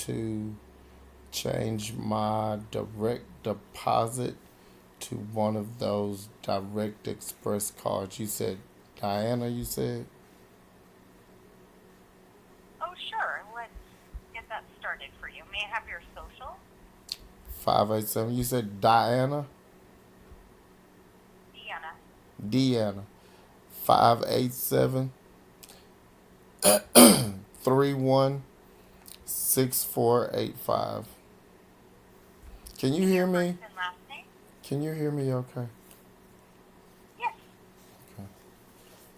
to change my direct deposit to one of those direct express cards. You said Diana, you said Oh, sure. Let's get that started for you. May I have your social? 587. You said Diana? Deanna. Deanna. 587 316485. Can you And hear your first me? and last name? Can you hear me okay? Yes. Okay.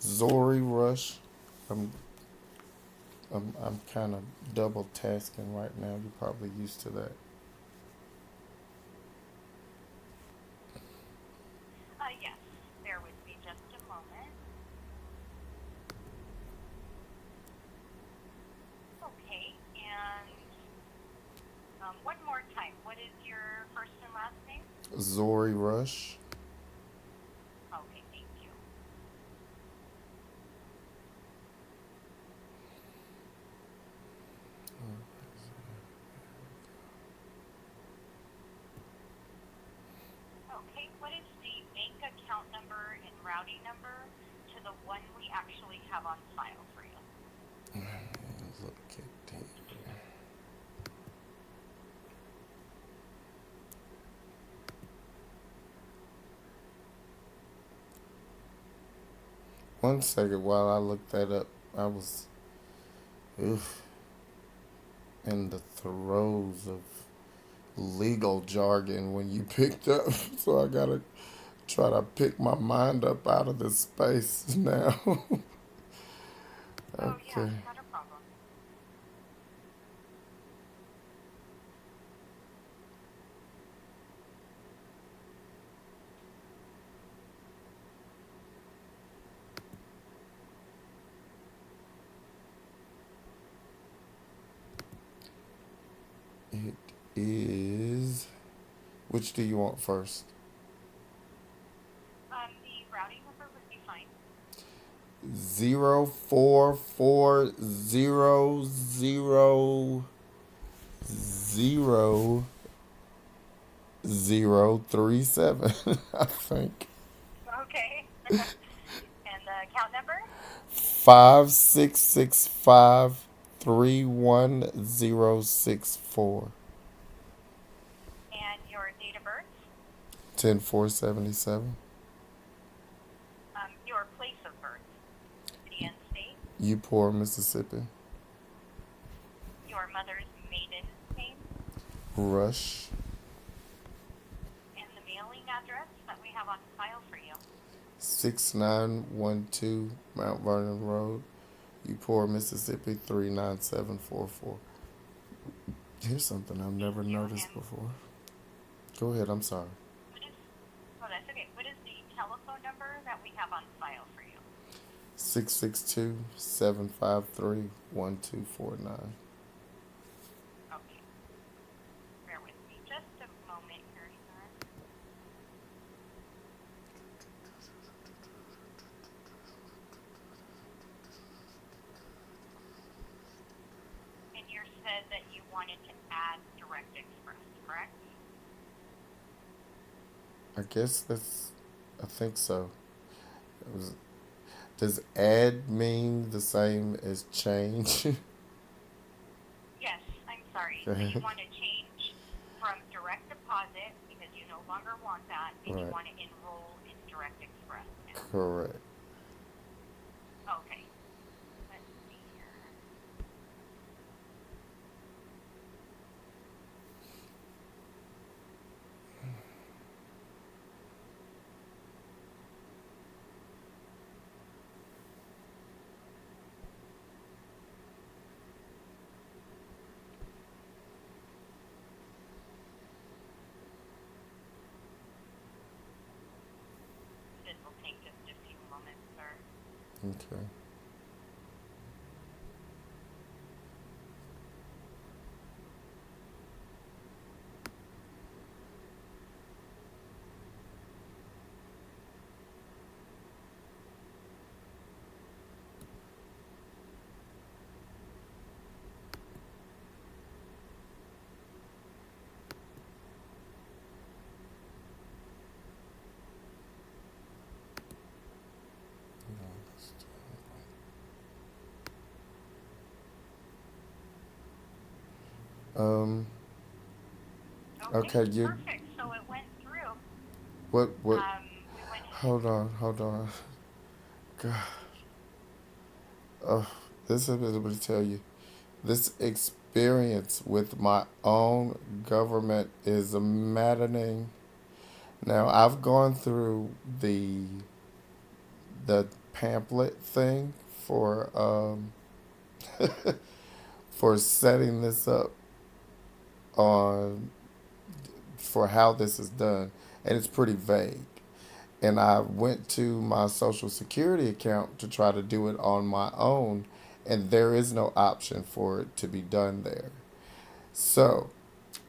Zori Rush. I'm I'm kind of double tasking right now. You're probably used to that. Yes. Bear with me just a moment. Okay. And one more time. What is your first and last name? Zori Rush. Okay, thank you. Okay. What is the bank account number and routing number to the one we actually have on file for you? Look at that. One second while I look that up. I was oof, in the throes of legal jargon when you picked up, so I gotta try to pick my mind up out of this space now. Oh, yeah. Okay. Not a problem. It is. Which do you want first? The routing number would be fine. 044000037. I think Okay. And the account number? 5665 31064. And your date of birth? 10477. Your place of birth, city and state, Upor, Mississippi. your mother's maiden name, Rush. and the mailing address that we have on file for you. 6912 Mount Vernon Road, Upor, Mississippi 39744. Here's something I've Thank never you. noticed And before. Go ahead, I'm sorry. what is, oh, that's okay. What is the telephone number that we have on file for you? 662 753 1249. Okay. Bear with me just a moment here, sir. And you said that you wanted to add Direct Express, correct? I guess that's, I think so. It was, does add mean the same as change? Yes, I'm sorry. So you Okay. want to change from direct deposit because you no longer want that, and you Right. want to enroll in Direct Express now. Correct. Okay, let's see here. This will take just a few moments, sir. Okay. Um, Okay, okay, you perfect. So it went through. what? We went ahead. Hold on. God, oh, this is what to tell you. This experience with my own government is maddening. Now I've gone through the pamphlet thing for setting this up on for how this is done, and it's pretty vague. And I went to my social security account to try to do it on my own, and there is no option for it to be done there. So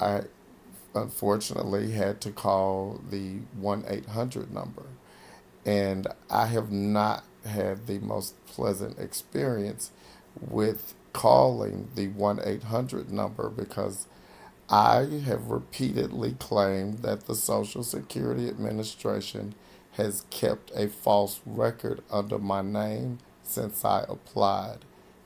I unfortunately had to call the 1-800 number. And I have not had the most pleasant experience with calling the 1-800 number because I have repeatedly claimed that the Social Security Administration has kept a false record under my name since I applied.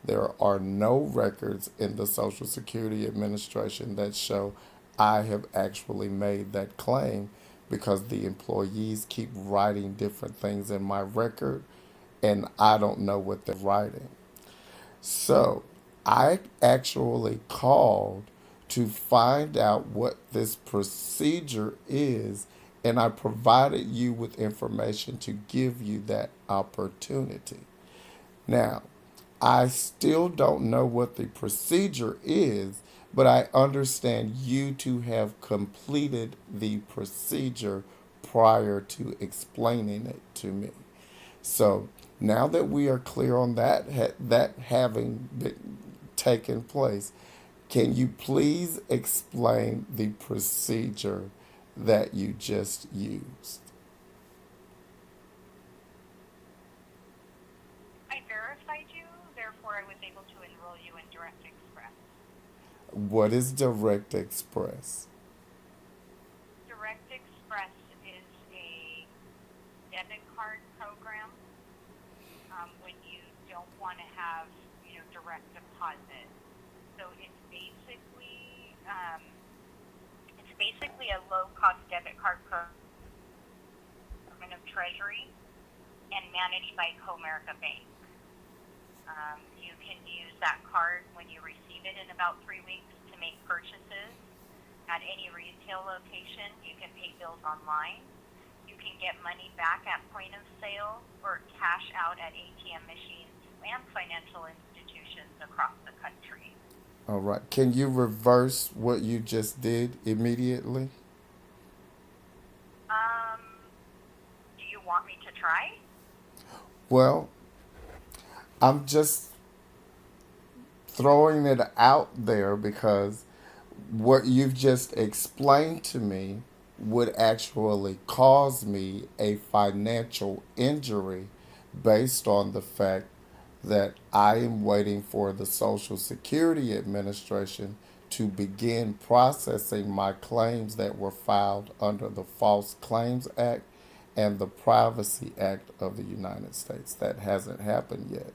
There are no records in the Social Security Administration that show I have actually made that claim because the employees keep writing different things in my record and I don't know what they're writing. So I actually called to find out what this procedure is, and I provided you with information to give you that opportunity. Now, I still don't know what the procedure is, but I understand you to have completed the procedure prior to explaining it to me. So now that we are clear on that, that having been taken place, can you please explain the procedure that you just used? I verified you, therefore I was able to enroll you in Direct Express. What is Direct Express? Direct Express is a debit card program when you don't want to have, direct deposit. So it's basically a low cost debit card program of Treasury and managed by Comerica Bank. You can use that card when you receive it in about 3 weeks to make purchases at any retail location. You can pay bills online. You can get money back at point of sale or cash out at ATM machines and financial institutions across the country. All right. Can you reverse what you just did immediately? Um, do you want me to try? Well, I'm just throwing it out there because what you've just explained to me would actually cause me a financial injury based on the fact that I am waiting for the Social Security Administration to begin processing my claims that were filed under the False Claims Act and the Privacy Act of the United States. That hasn't happened yet.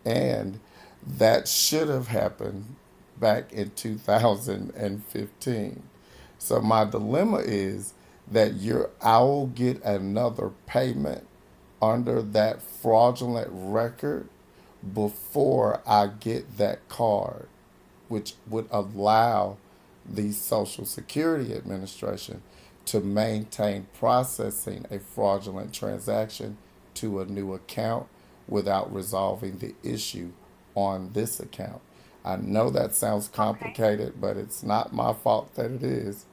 And that should have happened back in 2015. So my dilemma is that I will get another payment under that fraudulent record before I get that card, which would allow the Social Security Administration to maintain processing a fraudulent transaction to a new account without resolving the issue on this account. I know that sounds Okay. complicated, but it's not my fault that it is.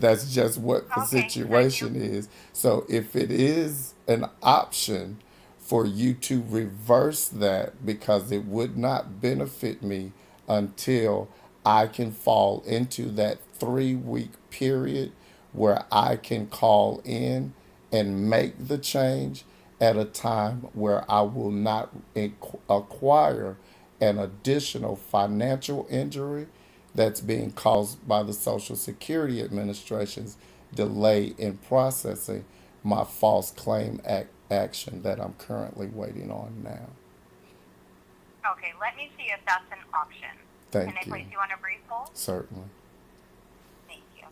That's just what the Okay. So you situation is. So if it is an option for you to reverse that because it would not benefit me until I can fall into that 3 week period where I can call in and make the change at a time where I will not acquire an additional financial injury that's being caused by the Social Security Administration's delay in processing my false claim action that I'm currently waiting on now. okay? Let me see if that's an option. Can I Thank you. place you on a brief hold? Certainly. Thank you.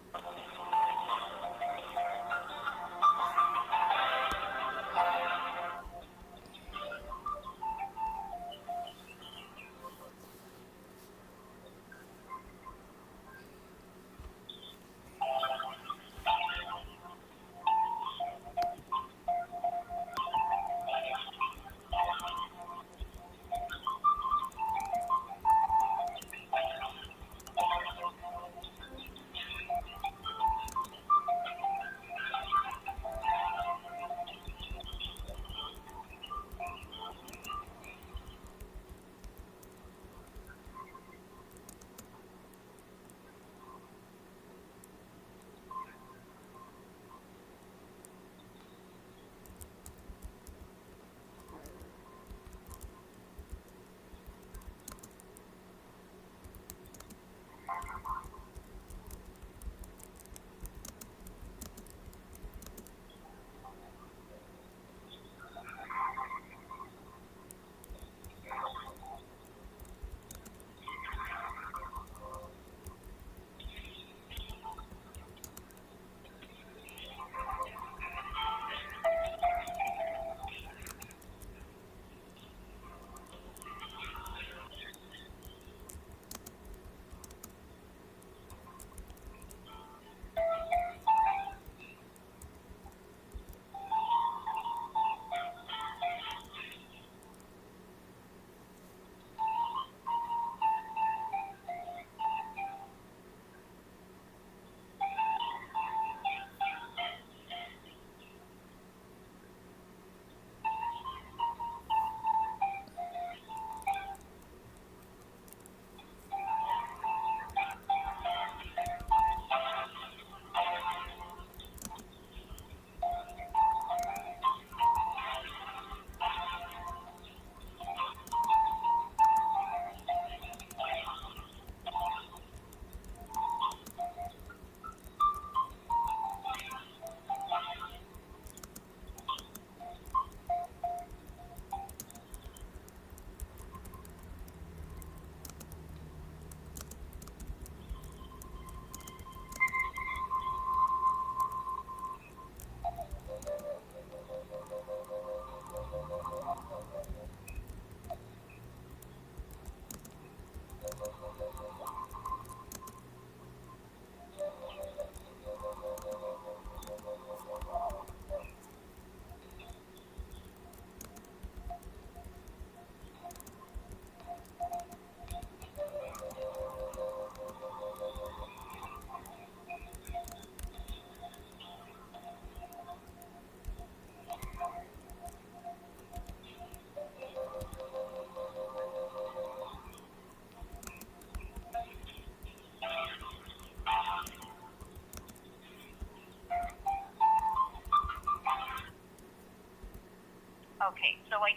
Okay, so I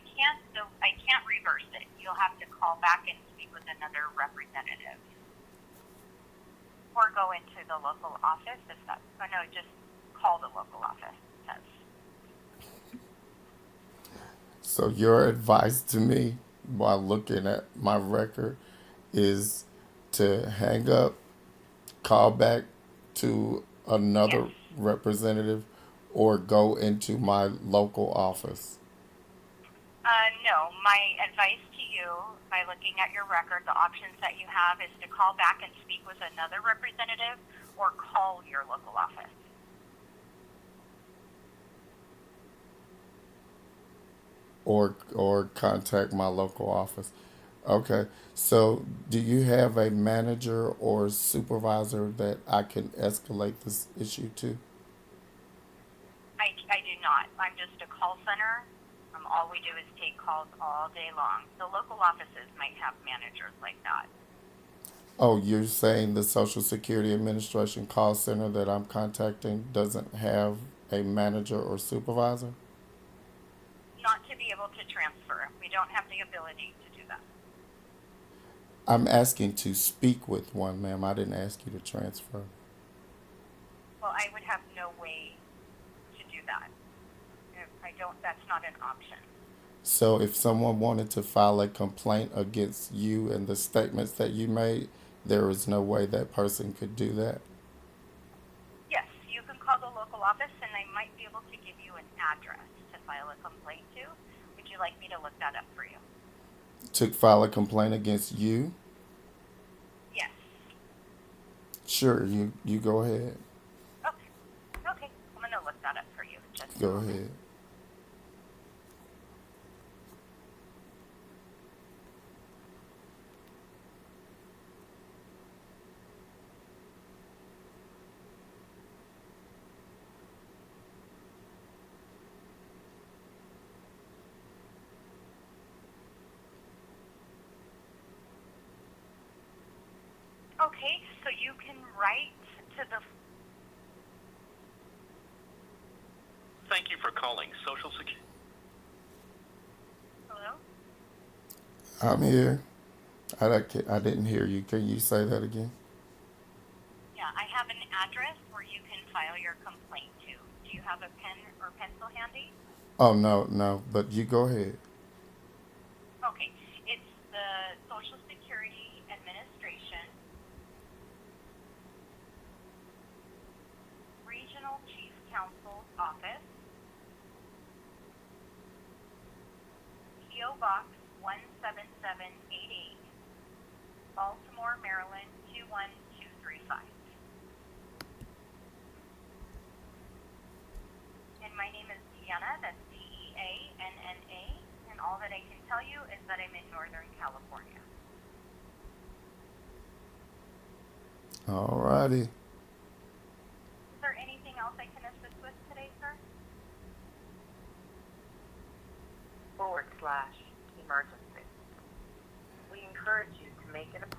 can't reverse it. You'll have to call back and speak with another representative, or go into the local office if that. Oh no, just call the local office. It says. So your advice to me while looking at my record is to hang up, call back to Yes. another representative, or go into my local office. No, my advice to you, by looking at your record, the options that you have is to call back and speak with another representative or call your local office. Or contact my local office. Okay. So, do you have a manager or supervisor that I can escalate this issue to? I do not. I'm just a call center. All we do is take calls all day long. The local offices might have managers like that. Oh, you're saying the Social Security Administration call center that I'm contacting doesn't have a manager or supervisor? Not to be able to transfer. We don't have the ability to do that. I'm asking to speak with one, ma'am. I didn't ask you to transfer. Well, I would have no way to do that. I don't, that's not an option. So, if someone wanted to file a complaint against you and the statements that you made, there is no way that person could do that. Yes, you can call the local office and I might be able to give you an address to file a complaint to. Would you like me to look that up for you? To file a complaint against you? Yes. Sure, you go ahead. Okay. Okay. I'm going to look that up for you in just a Go moment. ahead. Okay, so you can write to the. Thank you for calling Social Security. Hello? I'm here. I didn't hear you. Can you say that again? Yeah, I have an address where you can file your complaint to. Do you have a pen or pencil handy? Oh, no. But you go ahead. Okay, it's the Social Security Administration, Regional Chief Counsel's Office, P.O. Box 17788, Baltimore, Maryland 21235. And my name is Deanna, that's Deanna, and all that I can tell you is that I'm in Northern California. Alrighty. Is there anything else I can assist with today, sir? /emergency. We encourage you to make an appointment